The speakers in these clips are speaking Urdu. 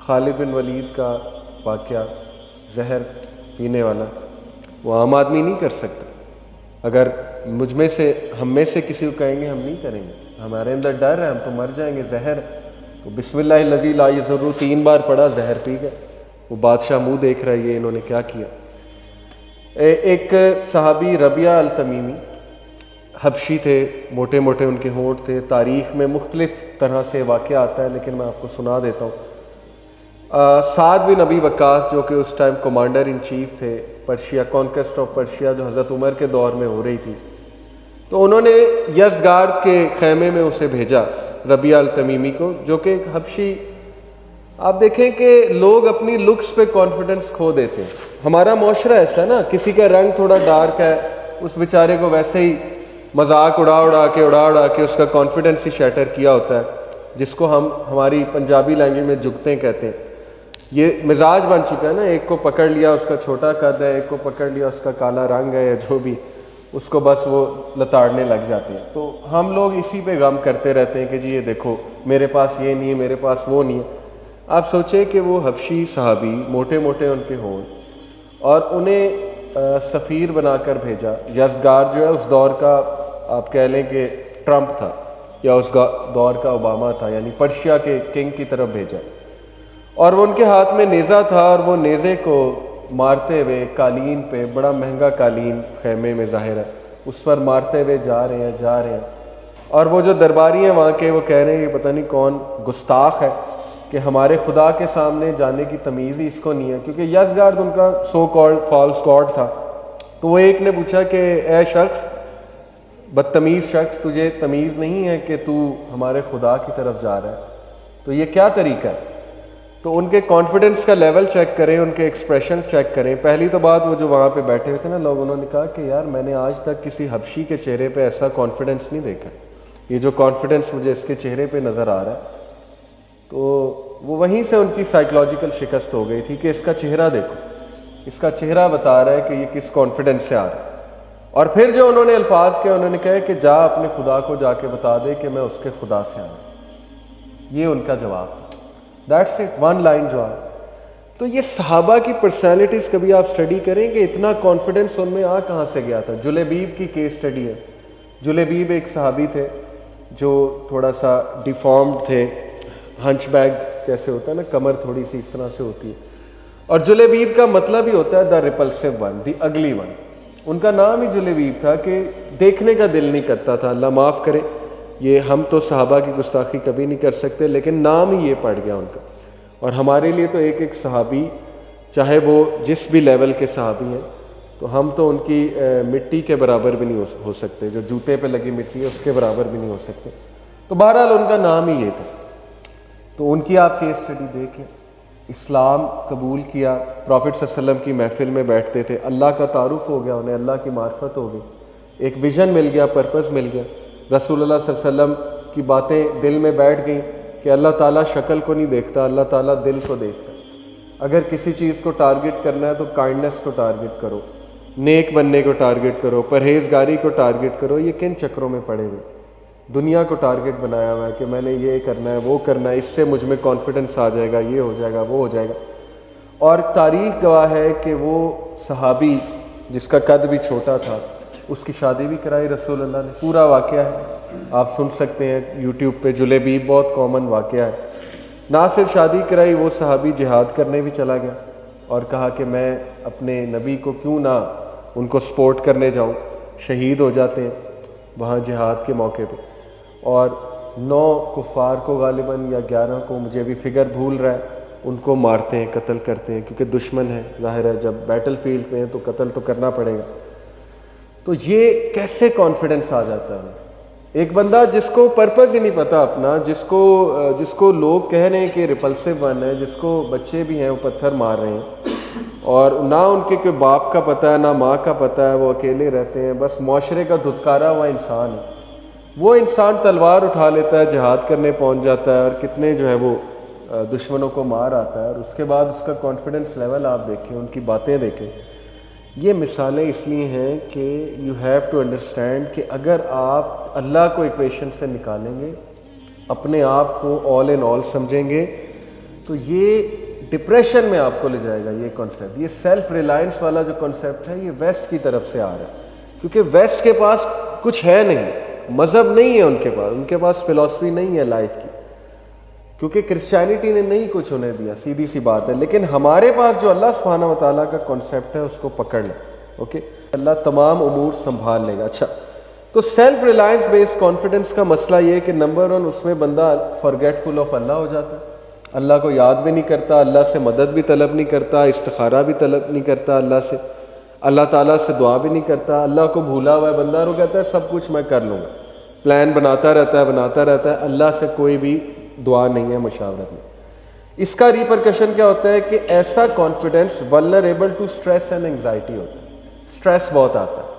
خالد بن ولید کا واقعہ، زہر پینے والا، وہ عام آدمی نہیں کر سکتا۔ اگر مجھ میں سے ہم میں سے کسی کو کہیں گے ہم نہیں کریں گے، ہمارے اندر ڈر ہے، ہم تو مر جائیں گے۔ زہر تو بسم اللہ الذی لا یضر 3 بار پڑھا، زہر پی گئے۔ وہ بادشاہ منہ دیکھ رہا ہے یہ انہوں نے کیا کیا۔ ایک صحابی ربیعہ التمیمی حبشی تھے، موٹے موٹے ان کے ہونٹ تھے۔ تاریخ میں مختلف طرح سے واقعہ آتا ہے لیکن میں آپ کو سنا دیتا ہوں۔ سعد بن ابی وقاص جو کہ اس ٹائم کمانڈر ان چیف تھے پرشیا، کانکسٹ آف پرشیا جو حضرت عمر کے دور میں ہو رہی تھی، تو انہوں نے یزگارد کے خیمے میں اسے بھیجا، ربیعہ التمیمی کو، جو کہ ایک حبشی۔ آپ دیکھیں کہ لوگ اپنی لکس پہ کانفیڈنس کھو دیتے ہیں۔ ہمارا معاشرہ ایسا نا، کسی کا رنگ تھوڑا ڈارک ہے، اس بیچارے کو ویسے ہی مذاق اڑا کے اس کا کانفیڈنس ہی شیٹر کیا ہوتا ہے، جس کو ہم ہماری پنجابی لینگویج میں جگتے کہتے ہیں۔ یہ مزاج بن چکا ہے نا، ایک کو پکڑ لیا اس کا چھوٹا قد ہے، ایک کو پکڑ لیا اس کا کالا رنگ ہے یا جو بھی، اس کو بس وہ لتاڑنے لگ جاتے ہیں۔ تو ہم لوگ اسی پہ غم کرتے رہتے ہیں کہ جی یہ دیکھو میرے پاس یہ نہیں ہے، میرے پاس وہ نہیں ہے۔ آپ سوچیں کہ وہ حبشی صحابی، موٹے موٹے ان کے ہوں، اور انہیں سفیر بنا کر بھیجا۔ یزگار جو ہے اس دور کا آپ کہہ لیں کہ ٹرمپ تھا، یا اس دور کا اوباما تھا، یعنی پرشیا کے کنگ کی طرف بھیجا، اور وہ ان کے ہاتھ میں نیزہ تھا، اور وہ نیزے کو مارتے ہوئے قالین پہ، بڑا مہنگا قالین خیمے میں ظاہر ہے، اس پر مارتے ہوئے جا رہے ہیں۔ اور وہ جو درباری ہیں وہاں کے، وہ کہہ رہے ہیں کہ پتہ نہیں کون گستاخ ہے کہ ہمارے خدا کے سامنے جانے کی تمیز ہی اس کو نہیں ہے، کیونکہ یزگارد ان کا سو کالڈ فالس گاڈ تھا۔ تو وہ ایک نے پوچھا کہ اے شخص، بدتمیز شخص، تجھے تمیز نہیں ہے کہ تو ہمارے خدا کی طرف جا رہا ہے؟ تو یہ کیا طریقہ ہے؟ تو ان کے کانفیڈنس کا لیول چیک کریں، ان کے ایکسپریشنز چیک کریں۔ پہلی تو بات، وہ جو وہاں پہ بیٹھے ہوئے تھے نا لوگ، انہوں نے کہا کہ یار میں نے آج تک کسی حبشی کے چہرے پہ ایسا کانفیڈنس نہیں دیکھا، یہ جو کانفیڈنس مجھے اس کے چہرے پہ نظر آ رہا ہے۔ تو وہ وہیں سے ان کی سائیکلوجیکل شکست ہو گئی تھی کہ اس کا چہرہ دیکھو، اس کا چہرہ بتا رہا ہے کہ یہ کس کانفیڈنس سے آ رہا ہے۔ اور پھر جو انہوں نے الفاظ کہے، انہوں نے کہا کہ جا اپنے خدا کو جا کے بتا دے کہ میں اس کے خدا سے آیا۔ یہ ان کا جواب تھا، دیٹس اٹ، 1 لائن جواب۔ تو یہ صحابہ کی پرسنالٹیز کبھی آپ سٹڈی کریں کہ اتنا کانفیڈنس ان میں کہاں سے گیا تھا۔ جلیبیب کی کیس سٹڈی ہے۔ جلیبیب ایک صحابی تھے جو تھوڑا سا ڈیفارمڈ تھے، ہنچ بیک کیسے ہوتا ہے نا، کمر تھوڑی سی اس طرح سے ہوتی ہے، اور جلیبیب کا مطلب ہی ہوتا ہے دا ریپلسو ون، دی اگلی ون۔ ان کا نام ہی جلیبیب تھا کہ دیکھنے کا دل نہیں کرتا تھا۔ اللہ معاف کرے، یہ ہم تو صحابہ کی گستاخی کبھی نہیں کر سکتے، لیکن نام ہی یہ پڑ گیا ان کا۔ اور ہمارے لیے تو ایک ایک صحابی، چاہے وہ جس بھی لیول کے صحابی ہیں، تو ہم تو ان کی مٹی کے برابر بھی نہیں ہو سکتے، جو جوتے پہ لگی مٹی ہے اس کے برابر بھی نہیں ہو سکتے۔ تو بہرحال ان کا نام ہی یہ تھا۔ تو ان کی آپ کیس سٹڈی دیکھ لیں۔ اسلام قبول کیا، پروفٹ صلی اللہ علیہ وسلم کی محفل میں بیٹھتے تھے، اللہ کا تعارف ہو گیا انہیں، اللہ کی معرفت ہو گئی، ایک ویژن مل گیا، پرپس مل گیا۔ رسول اللہ صلی اللہ علیہ وسلم کی باتیں دل میں بیٹھ گئیں کہ اللہ تعالیٰ شکل کو نہیں دیکھتا، اللہ تعالیٰ دل کو دیکھتا۔ اگر کسی چیز کو ٹارگٹ کرنا ہے تو کائنڈنس کو ٹارگٹ کرو، نیک بننے کو ٹارگٹ کرو، پرہیزگاری کو ٹارگٹ کرو۔ یہ کن چکروں میں پڑے ہوئے؟ دنیا کو ٹارگٹ بنایا ہوا ہے کہ میں نے یہ کرنا ہے، وہ کرنا ہے، اس سے مجھ میں کانفیڈنس آ جائے گا، یہ ہو جائے گا، وہ ہو جائے گا۔ اور تاریخ گواہ ہے کہ وہ صحابی جس کا قد بھی چھوٹا تھا، اس کی شادی بھی کرائی رسول اللہ نے، پورا واقعہ ہے، آپ سن سکتے ہیں یوٹیوب پہ۔ جلیبیب بہت کامن واقعہ ہے۔ نہ صرف شادی کرائی، وہ صحابی جہاد کرنے بھی چلا گیا اور کہا کہ میں اپنے نبی کو کیوں نہ ان کو سپورٹ کرنے جاؤں، شہید ہو جاتے ہیں وہاں جہاد کے موقع پہ۔ اور 9 کفار کو غالباً یا 11 کو، مجھے بھی فگر بھول رہا ہے، ان کو مارتے ہیں، قتل کرتے ہیں، کیونکہ دشمن ہے، ظاہر ہے جب بیٹل فیلڈ پہ ہیں تو قتل تو کرنا پڑے گا۔ تو یہ کیسے کانفیڈنس آ جاتا ہے؟ ایک بندہ جس کو پرپز ہی نہیں پتا اپنا، جس کو لوگ کہہ رہے ہیں کہ ریپلسو ون ہے، جس کو بچے بھی ہیں وہ پتھر مار رہے ہیں، اور نہ ان کے کوئی باپ کا پتہ ہے نہ ماں کا پتہ ہے، وہ اکیلے رہتے ہیں، بس معاشرے کا دھتکارا ہوا انسان ہے۔ وہ انسان تلوار اٹھا لیتا ہے، جہاد کرنے پہنچ جاتا ہے، اور کتنے جو ہے وہ دشمنوں کو مار آتا ہے، اور اس کے بعد اس کا کانفیڈنس لیول آپ دیکھیں، ان کی باتیں دیکھیں۔ یہ مثالیں اس لیے ہیں کہ یو ہیو ٹو انڈرسٹینڈ کہ اگر آپ اللہ کو ایکویشن سے نکالیں گے، اپنے آپ کو آل ان آل سمجھیں گے، تو یہ ڈپریشن میں آپ کو لے جائے گا یہ کانسیپٹ. یہ سیلف ریلائنس والا جو کانسیپٹ ہے یہ ویسٹ کی طرف سے آ رہا ہے, کیونکہ ویسٹ کے پاس کچھ ہے نہیں, مذہب نہیں ہے ان کے پاس فلسفی نہیں ہے لائف کی, کیونکہ کرسچینٹی نے نہیں کچھ انہیں دیا, سیدھی سی بات ہے. لیکن ہمارے پاس جو اللہ سبحانہ و تعالیٰ کا کانسیپٹ ہے اس کو پکڑ لیں. اوکے, اللہ تمام امور سنبھال لے گا. اچھا, تو سیلف ریلائنس بیسڈ کانفیڈنس کا مسئلہ یہ ہے کہ نمبر 1 اس میں بندہ فارگیٹفل آف اللہ ہو جاتا ہے, اللہ کو یاد بھی نہیں کرتا, اللہ سے مدد بھی طلب نہیں کرتا, استخارہ بھی طلب نہیں کرتا اللہ سے, اللہ تعالیٰ سے دعا بھی نہیں کرتا, اللہ کو بھولا ہوا ہے بندہ, اور وہ کہتا ہے سب کچھ میں کر لوں گا, پلان بناتا رہتا ہے, اللہ سے کوئی بھی دعا نہیں ہے, مشاورت نہیں. اس کا ریپرکشن کیا ہوتا ہے کہ ایسا confidence vulnerable to stress and anxiety ہوتا ہے. اسٹریس بہت آتا ہے.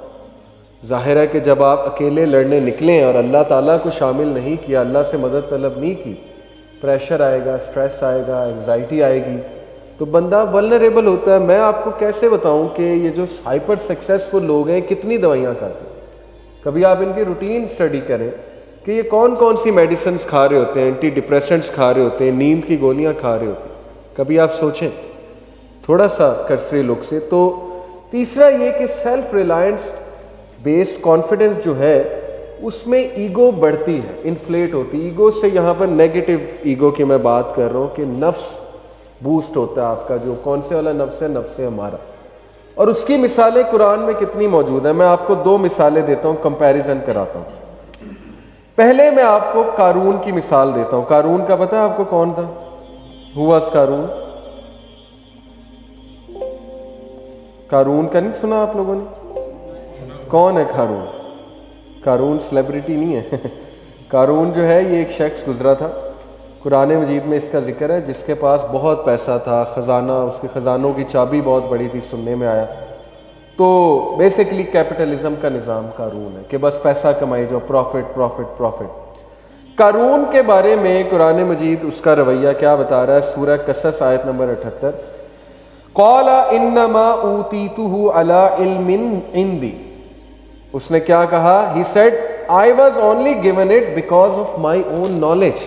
ظاہر ہے کہ جب آپ اکیلے لڑنے نکلیں اور اللہ تعالیٰ کو شامل نہیں کیا, اللہ سے مدد طلب نہیں کی, پریشر آئے گا, اسٹریس آئے گا, انگزائٹی آئے گی, تو بندہ ولنریبل ہوتا ہے. میں آپ کو کیسے بتاؤں کہ یہ جو ہائپر سکسیسفل لوگ ہیں کتنی دوائیاں کھاتے ہیں. کبھی آپ ان کی روٹین اسٹڈی کریں کہ یہ کون سی میڈیسنز کھا رہے ہوتے ہیں, اینٹی ڈپریسنٹس کھا رہے ہوتے ہیں, نیند کی گولیاں کھا رہے ہوتے ہیں. کبھی آپ سوچیں تھوڑا سا کرسری لک سے. تو تیسرا یہ کہ سیلف ریلائنس بیسڈ کانفیڈنس جو ہے اس میں ایگو بڑھتی ہے, انفلیٹ ہوتی ہے. ایگو سے یہاں پر نیگیٹو ایگو کی میں بات کر رہا ہوں کہ نفس بوسٹ ہوتا ہے آپ کا, جو کون سے والا نفس ہے, نفس ہمارا. اور اس کی مثالیں قرآن میں کتنی موجود ہیں. میں آپ کو 2 مثالیں دیتا ہوں, کمپیریزن کراتا ہوں. پہلے میں آپ کو قارون کی مثال دیتا ہوں. قارون کا پتہ ہے آپ کو کون تھا؟ ہو واز قارون؟ قارون کا نہیں سنا آپ لوگوں نے؟ کون ہے قارون؟ قارون سیلیبریٹی نہیں ہے. قارون جو ہے یہ ایک شخص گزرا تھا, قرآن مجید میں اس کا ذکر ہے, جس کے پاس بہت پیسہ تھا, خزانہ, اس کے خزانوں کی چابی بہت بڑی تھی, سننے میں آیا. تو بیسیکلی کیپٹلزم کا نظام قارون ہے کہ بس پیسہ کمائی جاؤ, پروفٹ پروفٹ پروفٹ. قارون کے بارے میں قرآن مجید اس کا رویہ کیا بتا رہا ہے؟ سورہ قصص آیت نمبر 78, قال انما اوتیتہ علی علم عندی. اس نے کیا کہا؟ He said I was only given it because of my own knowledge.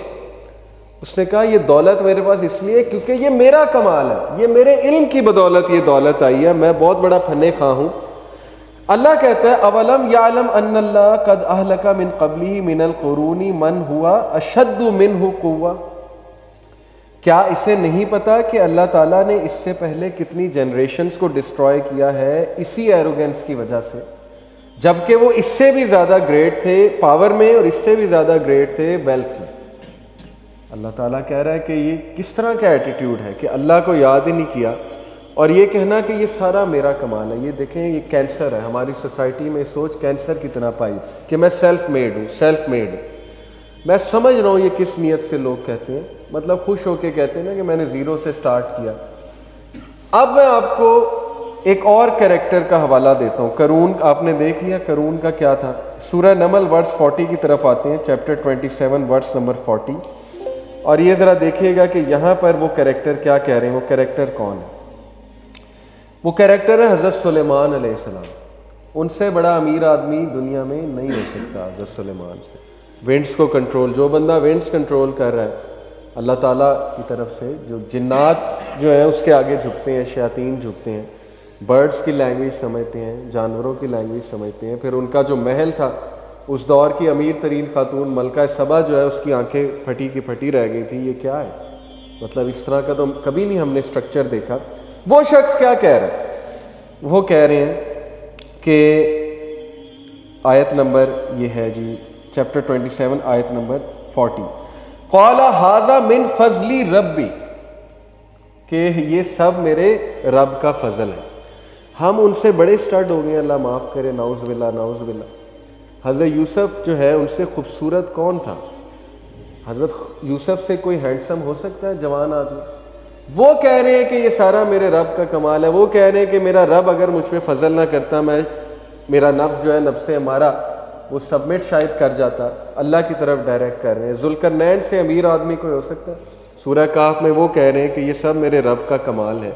اس نے کہا یہ دولت میرے پاس اس لیے کیونکہ یہ میرا کمال ہے, یہ میرے علم کی بدولت یہ دولت آئی ہے, میں بہت بڑا پھنے خواہ ہوں. اللہ کہتا ہے اولم یعلم ان اللہ قد اہلک من قبلہ من القرون من ہوا اشد منہ قوہ. کیا اسے نہیں پتا کہ اللہ تعالیٰ نے اس سے پہلے کتنی جنریشنز کو ڈسٹروائے کیا ہے اسی ایروگنس کی وجہ سے, جبکہ وہ اس سے بھی زیادہ گریٹ تھے پاور میں اور اس سے بھی زیادہ گریٹ تھے ویلتھ میں. اللہ تعالیٰ کہہ رہا ہے کہ یہ کس طرح کا ایٹیٹیوڈ ہے کہ اللہ کو یاد ہی نہیں کیا اور یہ کہنا کہ یہ سارا میرا کمال ہے. یہ دیکھیں یہ کینسر ہے ہماری سوسائٹی میں, سوچ کینسر کی طرح پائی کہ میں سیلف میڈ ہوں, سیلف میڈ ہوں. میں سمجھ رہا ہوں یہ کس نیت سے لوگ کہتے ہیں, مطلب خوش ہو کے کہتے ہیں نا کہ میں نے زیرو سے سٹارٹ کیا. اب میں آپ کو ایک اور کریکٹر کا حوالہ دیتا ہوں. قارون آپ نے دیکھ لیا قارون کا کیا تھا. سورہ نمل ورس 40 کی طرف آتے ہیں, چیپٹر 27 ورس نمبر 40, اور یہ ذرا دیکھیے گا کہ یہاں پر وہ کریکٹر کیا کہہ رہے ہیں. وہ کریکٹر کون ہے؟ وہ کریکٹر ہے حضرت سلیمان علیہ السلام. ان سے بڑا امیر آدمی دنیا میں نہیں ہو سکتا حضرت سلیمان سے. ونڈس کو کنٹرول, جو بندہ ونڈس کنٹرول کر رہا ہے اللہ تعالیٰ کی طرف سے, جو جنات جو ہیں اس کے آگے جھکتے ہیں, شیاطین جھکتے ہیں, برڈز کی لینگویج سمجھتے ہیں, جانوروں کی لینگویج سمجھتے ہیں. پھر ان کا جو محل تھا اس دور کی امیر ترین خاتون ملکہ سبا جو ہے اس کی آنکھیں پھٹی کی پھٹی رہ گئی تھی. یہ کیا ہے؟ مطلب اس طرح کا تو کبھی نہیں ہم نے سٹرکچر دیکھا. وہ شخص کیا کہہ رہا ہے؟ وہ کہہ رہے ہیں کہ آیت نمبر یہ ہے جی چیپٹر 27 آیت نمبر 40, قال ھذا من فضل ربی, کہ یہ سب میرے رب کا فضل ہے. ہم ان سے بڑے اسٹارٹ ہو گئے, اللہ معاف کرے, نعوذ باللہ نعوذ باللہ. حضرت یوسف جو ہے ان سے خوبصورت کون تھا؟ حضرت یوسف سے کوئی ہینڈسم ہو سکتا ہے جوان آدمی؟ وہ کہہ رہے ہیں کہ یہ سارا میرے رب کا کمال ہے. وہ کہہ رہے ہیں کہ میرا رب اگر مجھ پہ فضل نہ کرتا, میں میرا نفس جو ہے نفس ہمارا وہ سبمٹ شاید کر جاتا, اللہ کی طرف ڈائریکٹ کر رہے ہیں. ذوالقرنین سے امیر آدمی کوئی ہو سکتا ہے؟ سورہ کہف میں وہ کہہ رہے ہیں کہ یہ سب میرے رب کا کمال ہے.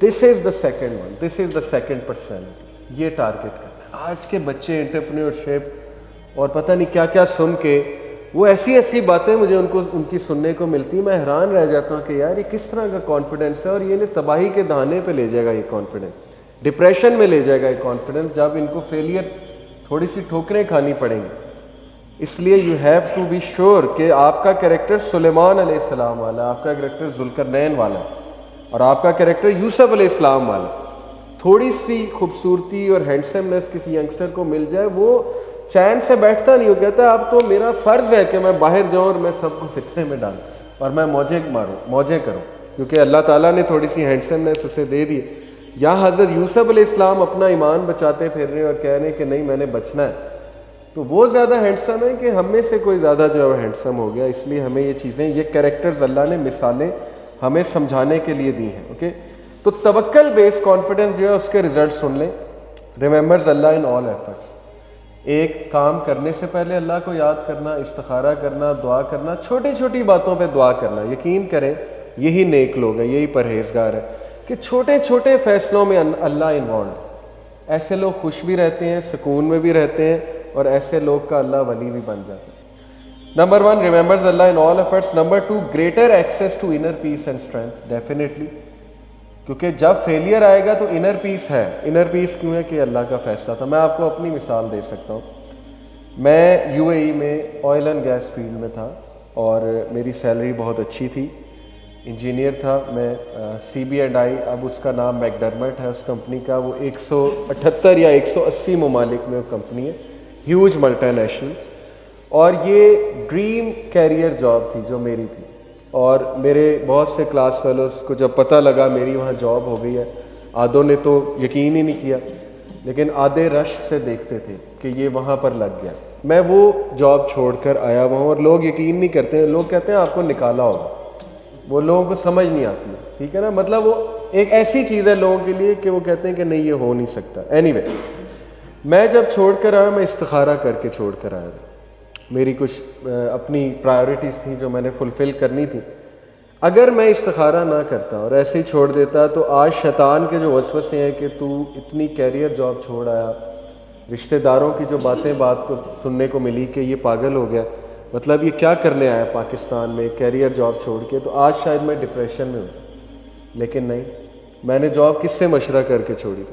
This is the second one, this is the second personality. یہ ٹارگٹ کرنا ہے. آج کے بچے انٹرپرینیورشپ اور پتہ نہیں کیا کیا سن کے وہ ایسی ایسی باتیں مجھے ان کی سننے کو ملتی، میں حیران رہ جاتا ہوں کہ یار یہ کس طرح کا کانفیڈنس ہے، اور یہ انہیں تباہی کے دہانے پہ لے جائے گا، یہ کانفیڈنس ڈپریشن میں لے جائے گا یہ کانفیڈنس، جب ان کو فیلئر تھوڑی سی ٹھوکریں کھانی پڑیں گی۔ اس لیے you have to be sure کہ آپ کا کریکٹر سلیمان علیہ السلام والا، آپ کا کریکٹر ذوالقرنین والا ہے، اور آپ کا کریکٹر یوسف علیہ السلام والا۔ تھوڑی سی خوبصورتی اور ہینڈسمنس کسی ینگسٹر کو مل جائے، وہ چین سے بیٹھتا نہیں، وہ کہتا ہے اب تو میرا فرض ہے کہ میں باہر جاؤں اور میں سب کو فتنے میں ڈالوں اور میں موجیں کروں، کیونکہ اللہ تعالیٰ نے تھوڑی سی ہینڈسمنس اسے دے دی۔ یہاں حضرت یوسف علیہ السلام اپنا ایمان بچاتے پھر رہے ہیں اور کہہ رہے ہیں کہ نہیں میں نے بچنا ہے، تو وہ زیادہ ہینڈسم ہے کہ ہم میں سے کوئی زیادہ جو ہے ہینڈسم ہو گیا۔ اس لیے ہمیں یہ چیزیں، یہ کریکٹرز اللہ نے مثالیں ہمیں سمجھانے کے لیے دی ہیں۔ اوکے، تو توکل بیس کانفیڈنس جو ہے اس کے ریزلٹ سن لیں۔ ریممبرز اللہ ان آل ایفرٹس، ایک کام کرنے سے پہلے اللہ کو یاد کرنا، استخارہ کرنا، دعا کرنا، چھوٹی چھوٹی باتوں پہ دعا کرنا۔ یقین کریں یہی نیک لوگ ہیں، یہی پرہیزگار ہے کہ چھوٹے چھوٹے فیصلوں میں اللہ انوالوڈ۔ ایسے لوگ خوش بھی رہتے ہیں، سکون میں بھی رہتے ہیں، اور ایسے لوگ کا اللہ ولی بھی بن جاتا ہے۔ Number 1 remembers Allah in all efforts. Number 2 greater access to inner peace and strength, definitely, کیونکہ جب فیلئر آئے گا تو انر پیس ہے۔ انر پیس کیوں ہے کہ اللہ کا فیصلہ تھا۔ میں آپ کو اپنی مثال دے سکتا ہوں، میں UAE میں آئل اینڈ گیس فیلڈ میں تھا اور میری سیلری بہت اچھی تھی، انجینئر تھا میں، CB&I، اب اس کا نام میکڈرمٹ ہے اس کمپنی کا، وہ 178 یا 180 ممالک میں وہ کمپنی ہے، ہیوج ملٹی نیشنل، اور یہ ڈریم کیریئر جاب تھی جو میری تھی۔ اور میرے بہت سے کلاس فیلوز کو جب پتہ لگا میری وہاں جاب ہو گئی ہے، آدھوں نے تو یقین ہی نہیں کیا، لیکن آدھے رشک سے دیکھتے تھے کہ یہ وہاں پر لگ گیا۔ میں وہ جاب چھوڑ کر آیا وہاں، اور لوگ یقین نہیں کرتے ہیں، لوگ کہتے ہیں آپ کو نکالا ہوگا، وہ لوگوں کو سمجھ نہیں آتی، ٹھیک ہے نا، مطلب وہ ایک ایسی چیز ہے لوگوں کے لیے کہ وہ کہتے ہیں کہ نہیں یہ ہو نہیں سکتا۔ اینی وے، میں جب چھوڑ کر آیا، میں استخارہ کر کے چھوڑ کر آیا، میری کچھ اپنی پرائیورٹیز تھیں جو میں نے فلفل کرنی تھی۔ اگر میں استخارہ نہ کرتا اور ایسے ہی چھوڑ دیتا تو آج شیطان کے جو وسوسے ہیں کہ تو اتنی کیریئر جاب چھوڑ آیا، رشتہ داروں کی جو بات کو سننے کو ملی کہ یہ پاگل ہو گیا، مطلب یہ کیا کرنے آیا پاکستان میں کیریئر جاب چھوڑ کے، تو آج شاید میں ڈپریشن میں ہوں۔ لیکن نہیں، میں نے جاب کس سے مشورہ کر کے چھوڑی؟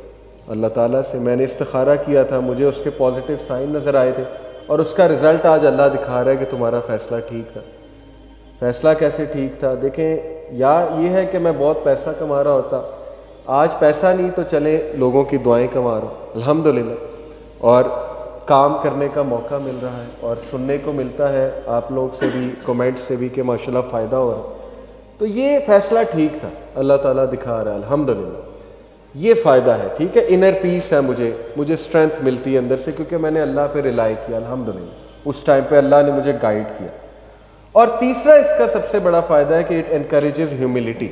اللہ تعالیٰ سے۔ میں نے استخارہ کیا تھا، مجھے اس کے پازیٹیو سائن نظر آئے تھے، اور اس کا رزلٹ آج اللہ دکھا رہا ہے کہ تمہارا فیصلہ ٹھیک تھا۔ فیصلہ کیسے ٹھیک تھا؟ دیکھیں، یا یہ ہے کہ میں بہت پیسہ کما رہا ہوتا، آج پیسہ نہیں تو چلے لوگوں کی دعائیں کما رہا ہوں الحمدللہ، اور کام کرنے کا موقع مل رہا ہے، اور سننے کو ملتا ہے آپ لوگ سے بھی، کمنٹ سے بھی کہ ماشاءاللہ فائدہ ہو رہا ہے، تو یہ فیصلہ ٹھیک تھا، اللہ تعالیٰ دکھا رہا ہے الحمدللہ، یہ فائدہ ہے، ٹھیک ہے، انر پیس ہے، مجھے اسٹرینتھ ملتی ہے اندر سے، کیونکہ میں نے اللہ پہ ریلائی کیا الحمدللہ، اس ٹائم پہ اللہ نے مجھے گائیڈ کیا۔ اور تیسرا اس کا سب سے بڑا فائدہ ہے کہ اٹ انکریجز ہیوملٹی۔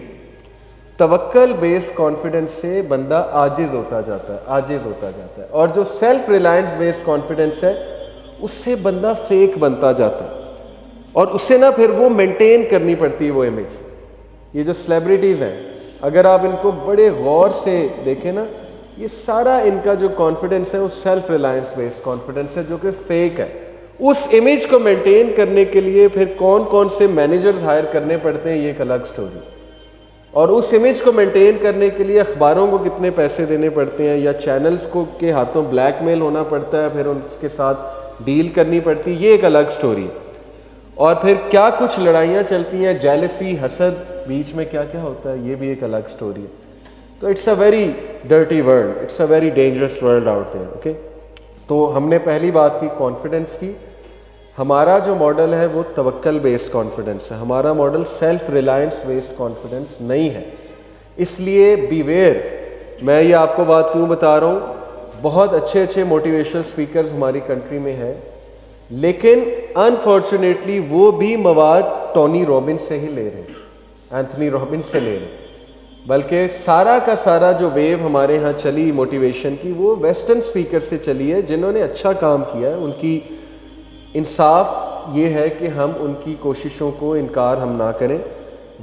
توکل بیس کانفیڈنس سے بندہ عاجز ہوتا جاتا ہے، اور جو سیلف ریلائنس بیسڈ کانفیڈنس ہے اس سے بندہ فیک بنتا جاتا ہے، اور اسے نا پھر وہ مینٹین کرنی پڑتی ہے وہ امیج۔ یہ جو سیلیبریٹیز ہیں، اگر آپ ان کو بڑے غور سے دیکھیں نا، یہ سارا ان کا جو کانفیڈنس ہے وہ سیلف ریلائنس بیسڈ کانفیڈنس ہے جو کہ فیک ہے۔ اس امیج کو مینٹین کرنے کے لیے پھر کون کون سے مینیجرز ہائر کرنے پڑتے ہیں، یہ ایک الگ سٹوری، اور اس امیج کو مینٹین کرنے کے لیے اخباروں کو کتنے پیسے دینے پڑتے ہیں، یا چینلز کو کے ہاتھوں بلیک میل ہونا پڑتا ہے، پھر ان کے ساتھ ڈیل کرنی پڑتی ہے، یہ ایک الگ سٹوری۔ اور پھر کیا کچھ لڑائیاں چلتی ہیں، جیلسی، حسد، بیچ میں کیا کیا ہوتا ہے، یہ بھی ایک الگ سٹوری ہے۔ تو it's a very dirty world, it's a very dangerous world out there. Okay, تو ہم نے پہلی بات کی کانفیڈنس کی۔ ہمارا جو ماڈل ہے وہ توکل بیسڈ کانفیڈنس ہے، ہمارا model self Reliance based confidence نہیں ہے۔ اس لیے بی ویئر، میں یہ آپ کو بات کیوں بتا رہا ہوں، بہت اچھے موٹیویشنل اسپیکرز ہماری کنٹری میں ہیں، لیکن انفارچونیٹلی وہ بھی مواد ٹونی رابنس سے ہی لے رہے ہیں، اینتھنی رابنس سے لے رہے ہیں، بلکہ سارا کا سارا جو ویو ہمارے ہاں چلی موٹیویشن کی وہ ویسٹرن اسپیکر سے چلی ہے، جنہوں نے اچھا کام کیا ہے۔ ان کی انصاف یہ ہے کہ ہم ان کی کوششوں کو انکار ہم نہ کریں۔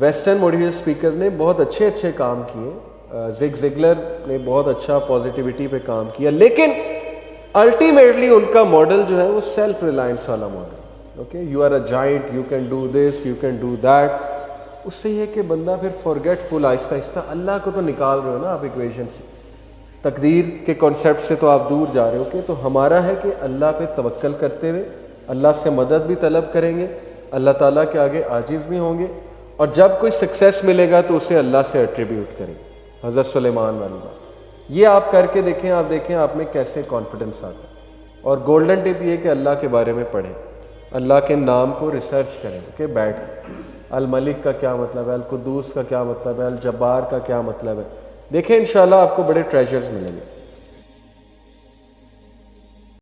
ویسٹرن موٹیویشن اسپیکر نے بہت اچھے کام کیے، زگ زگلر نے بہت اچھا پازیٹیوٹی پہ کام کیا، لیکن الٹیمیٹلی ان کا ماڈل جو ہے وہ سیلف ریلائنس والا model, okay you are a giant, you can do this, you can do that. اس سے یہ کہ بندہ پھر فارگیٹفل آہستہ آہستہ اللہ کو تو نکال رہے ہو نا آپ ایکویشن سے, تقدیر کے کانسیپٹ سے تو آپ دور جا رہے ہو. کہ تو ہمارا ہے کہ اللہ پہ توکل کرتے ہوئے اللہ سے مدد بھی طلب کریں گے, اللہ تعالیٰ کے آگے عاجز بھی ہوں گے, اور جب کوئی سکسیس ملے گا تو اسے اللہ سے ایٹریبیوٹ کریں. حضرت سلیمان والی بات یہ آپ کر کے دیکھیں, آپ دیکھیں آپ میں کیسے کانفیڈنس آتا ہے. اور گولڈن ٹپ یہ کہ اللہ کے بارے میں پڑھیں, اللہ کے نام کو ریسرچ کریں کہ بیٹھ الملک کا کیا مطلب ہے, القدوس کا کیا مطلب ہے, الجبار کا کیا مطلب ہے. دیکھیں انشاءاللہ آپ کو بڑے ٹریجرز ملیں گے.